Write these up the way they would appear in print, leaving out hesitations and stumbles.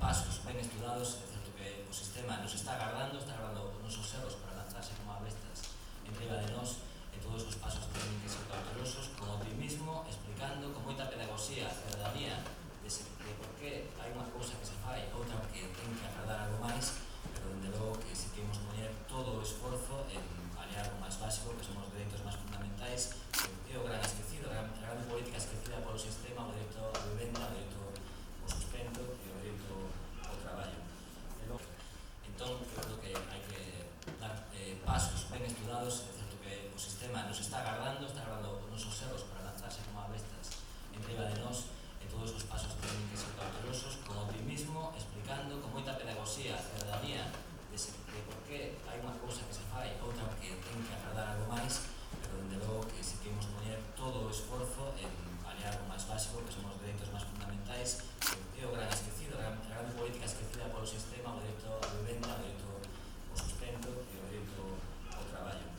pasos ben estudados. É certo que o sistema nos está agardando os nosos erros para lanzarse como a bestas en riba de nós, e todos os pasos teñen que ser cautelosos, con optimismo, explicando con moita pedagogía a ciudadanía de por que hai unha cousa que se fai, outra que ten que agradar algo máis, pero dende logo que se queremos poñer todo o esforzo en aliar o máis básico, que son os dereitos máis fundamentais, que é o gran esquecido, a gran política esquecida polo sistema, o dereito á vivenda, o dereito ao sustento e o dereito ao traballo. Entón, eu creo que hai que dar pasos ben estudados. É certo que o sistema nos está agardando os nosos erros para lanzarse como a bestas en riba de nós, e todos os pasos teñen que ser cautelosos, con optimismo, explicando con moita pedagogía a ciudadanía de por que hai unha cousa que se fai, outra que ten que agradar algo máis, pero dende logo que se queremos poñer todo o esforzo en aliar o máis básico, que son os dereitos máis fundamentais, que é o gran esquecido, a gran política esquecida polo sistema, o dereito á vivenda, o dereito ao sustento e o dereito ao traballo.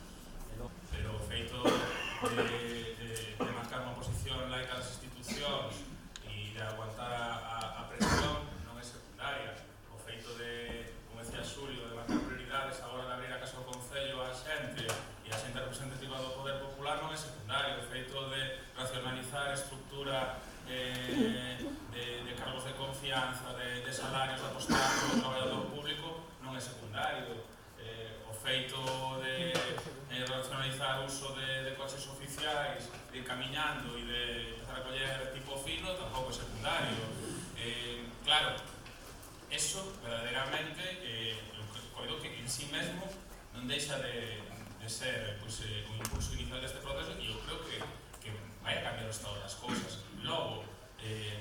Pero o feito de marcar unha posición laica das institucións e de aguantar a presión non é secundaria. O feito de, como decía Xulio, de marcar prioridades a hora de abrir a casa ao Concello a xente e a xente representativa do Poder Popular non é secundario. O feito de racionalizar a estructura de cargos de confianza, de salarios, de apostar polo traballador público non é secundario. O feito de racionalizar o uso de coches oficiais, de ir camiñando e de empezar a coller tipo fino tampouco é secundario. Claro, eso verdadeiramente coido que en sí mesmo non deixa de ser o impulso inicial deste proceso, e eu creo que vai a cambiar o estado das cousas. Logo,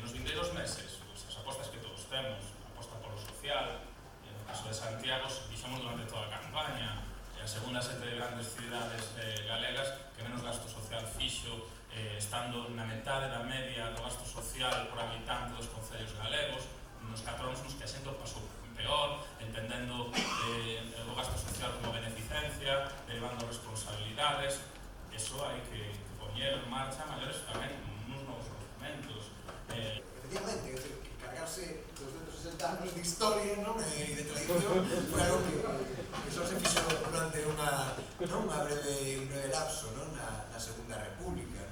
nos vindeiros meses, as apostas que todos temos, a aposta polo social, no caso de Santiago, fixamos durante toda a campaña, a segunda sete de grandes cidades galegas que menos gasto social fixo, estando na metade da media do gasto social por habitante dos concellos galegos, nos 4 anos nos que a xente pasou peor, entendendo o gasto social como beneficencia, derivando responsabilidades. Eso hai que poñer en marcha maiores tamén nos novos orzamentos. Efectivamente, que cargarse 260 anos de historia e de tradición foi algo que só se fixo durante unha breve lapso na Segunda República.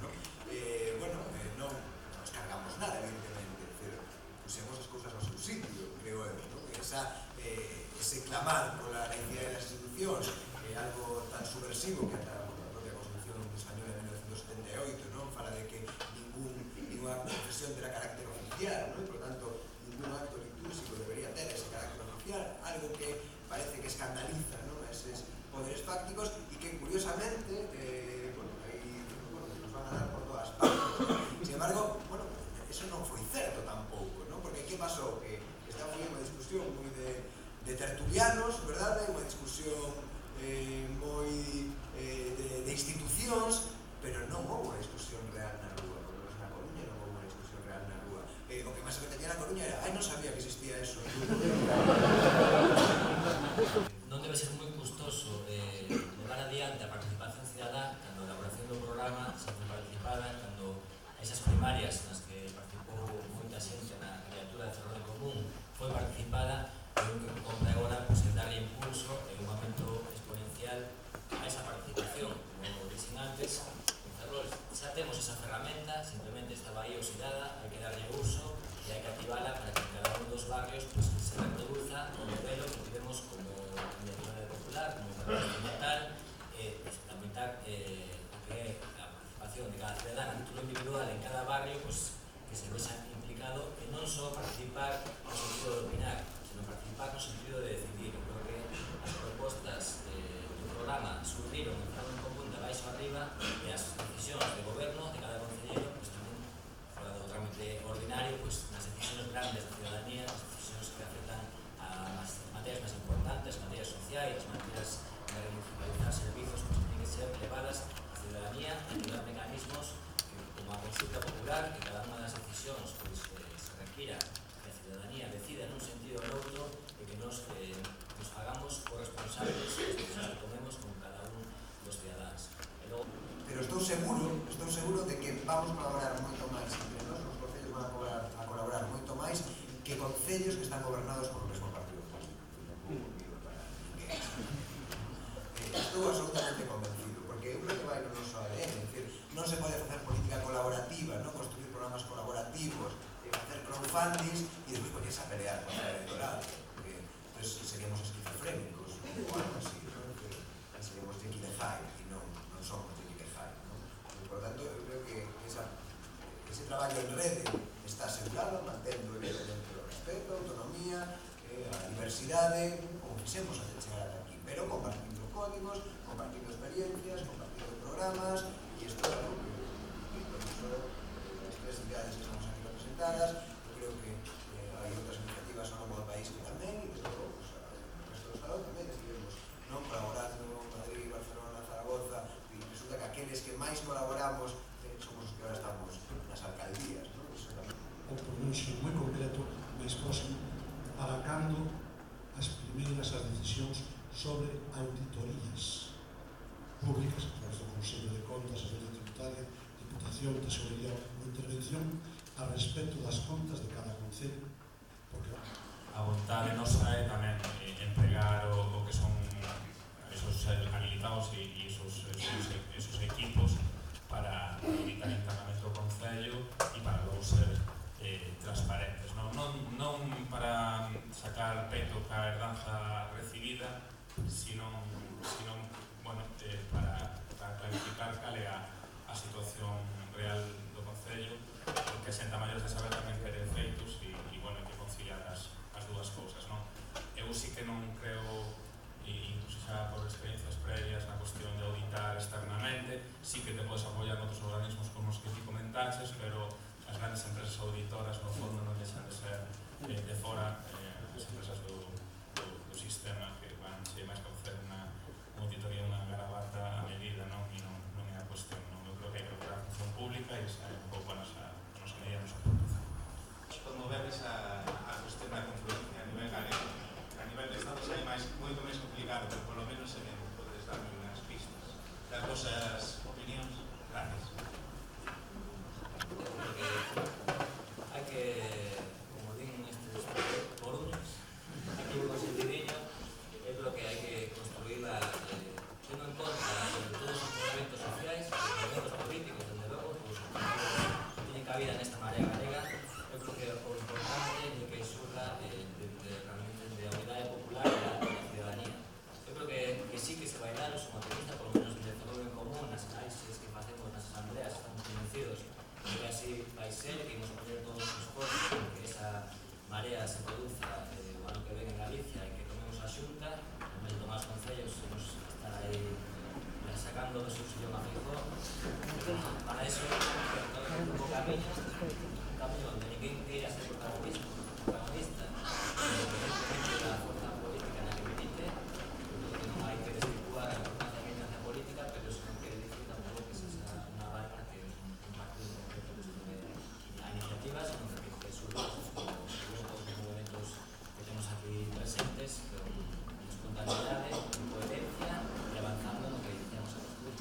Non nos cargamos nada, evidentemente, pero pusemos as cousas ao seu sitio, creo eu. Ese clamar pola laicidade das institucións é algo tan subversivo que ata a propia Constitución española de 1978 fala de que ninguna confesión terá carácter oficial, e, por tanto, ningún acto litúrgico debería ter ese carácter oficial, algo que parece que escandaliza a eses poderes fácticos e que, curiosamente, nos van a dar por todas partes. Sin embargo, eso non foi certo tampouco, porque que pasou? Que esta foi unha discusión moi de tertulianos, verdade? Unha discusión moi de institucións, pero non houve unha discusión real na rúa, por lo menos na Coruña non houve unha discusión real na rúa. O que máis se metía na Coruña era, non sabía que existía eso. Non debe ser moi custoso levar adiante a participación cidadá cando a elaboración do programa se foi participada, cando esas primarias nas que participou moita xente na candidatura de Ferrol en Común foi participada, e o que compra agora é darle impulso e un aumento exponencial a esa participación. Como dixen antes, en Ferrol xa temos esa ferramenta, simplemente estaba aí oxidada, hai que darlle uso e hai que activala para que en cada un dos barrios se reproduza o modelo que tivemos como Iniciativa Popular, como Ferrol Natal, aumentar o que é a participación de cada cidadán a título individual en cada barrio, que se vexa implicado e non só participar no sentido de opinar, sino participar no sentido de decidir. Eu creo que as propostas do programa surgiron en común de baixo arriba, e as decisións de goberno de cada concelleiro tamén, fora do trámite ordinario, nas decisións grandes da ciudadanía, as decisións que concellos que están gobernados por o mesmo partido político. Estou absolutamente convencido, porque eu creo que vai no noso ADN, é dicir, non se pode facer política colaborativa, non construir programas colaborativos, facer crowdfundings e despois poñerse a pelear contra el electorado, porque entonces seríamos esquizofrénicos ou algo así, ¿no? Que seríamos Jekyll and Hyde e non somos Jekyll and Hyde, ¿no? E, por tanto, eu creo que ese traballo en rede está asegurado, mantendo evidentemente o respeto, a autonomía, a diversidade, como fixemos a chegar ata aquí, pero compartindo códigos, compartindo experiencias, compartindo programas, e isto é algo que por iso as tres entidades que estamos aquí representadas, eu creo que hai outras iniciativas ao longo do país que tamén, e desde logo, o resto do Estado tamén estivemos non colaborando Madrid, Barcelona, Zaragoza, e resulta que aqueles que máis colaboramos somos os que ahora estamos nas alcaldías, non? Iso tamén. Ou por non ser moi concreto, máis próximo, para cando as primeiras decisións sobre auditorías públicas, a través do Consello de Contas, a Agencia Tributaria, Diputación, Tesorería ou Intervención, a respecto das contas de cada concello, porque a vontade nosa é tamén empregar o que son esos habilitados e esos equipos para evitar internamente o concello e para logo ser transparentes, non para sacar peito ca herdanza recibida, sino bueno, para clarificar cal é a situación real do concello, porque a xente maior de saber tamén quere feitos e bueno, que conciliar as dúas cousas, non? Eu sí que non creo, incluso xa por experiencias previas na cuestión de auditar externamente, sí que te podes apoiar noutros organismos como os que ti comentaches, pero as grandes empresas auditoras no fondo non deixan de ser de fora as empresas do sistema que van ser máis que facer unha auditoría, unha garabata a medida, non? E non é a cuestión, non? Eu creo que hai que recuperar a función pública e esa é un pouco a nosa medida, a nosa aportación. Como vedes a cuestión da confluencia a nivel galego, a nivel de Estado xa é moito máis complicado, pero polo menos se podes darme unhas pistas das vosas opinións. Gracias. Hai que, como din estes foros, aquí un sentidillo, eu creo que hai que construíla tendo en conta sobre todos os movimentos sociais, os movimentos políticos, desde logo, os que tienen cabida nesta marea galega. Eu creo que o importante é que surja realmente de a unidade popular e da ciudadanía. Eu creo que sí que se vai dar, os motoristas, por lo menos de todo en común, nas análisis que facemos nas asambleas, estamos convencidos que así vai ser, que imos poner todos os esforzos para que esa marea se produza o ano que ven en Galicia e que tomemos a xunta, en vez de tomar os concellos, imos estar aí sacando do seu sillón a Feijóo. Para eso, un camiño onde ninguén queira ser protagonista, independentemente da forza política na que milite, porque non hai que desvirtuar a importancia da militancia política, pero eso non quere dicir tampouco que se sea unha barca que un partido concreto que estuve a iniciativa, sino que surge como todos os movimentos que temos aquí presentes, con espontaneidade, con coherencia e avanzando no que dicíamos a construir.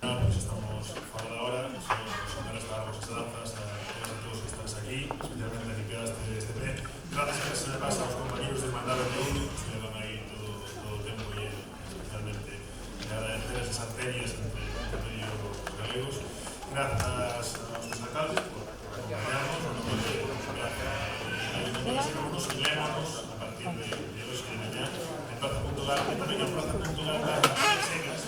Pues estamos fora da hora, señoras Targos e Danzas, a todos que estáis aquí, especialmente a limpiar este pre. Gracias a que se me pasa aos compañeros de Mandar de Ouro, que llevan aí todo o tempo e especialmente agradecer esas arterias entre os galegos. Gracias aos dos alcaldes por acompañarnos, nos uniremos a partir de hoxe de mañá en Plaza Punto Gal, e tamén en Plaza Punto Gal das Segas.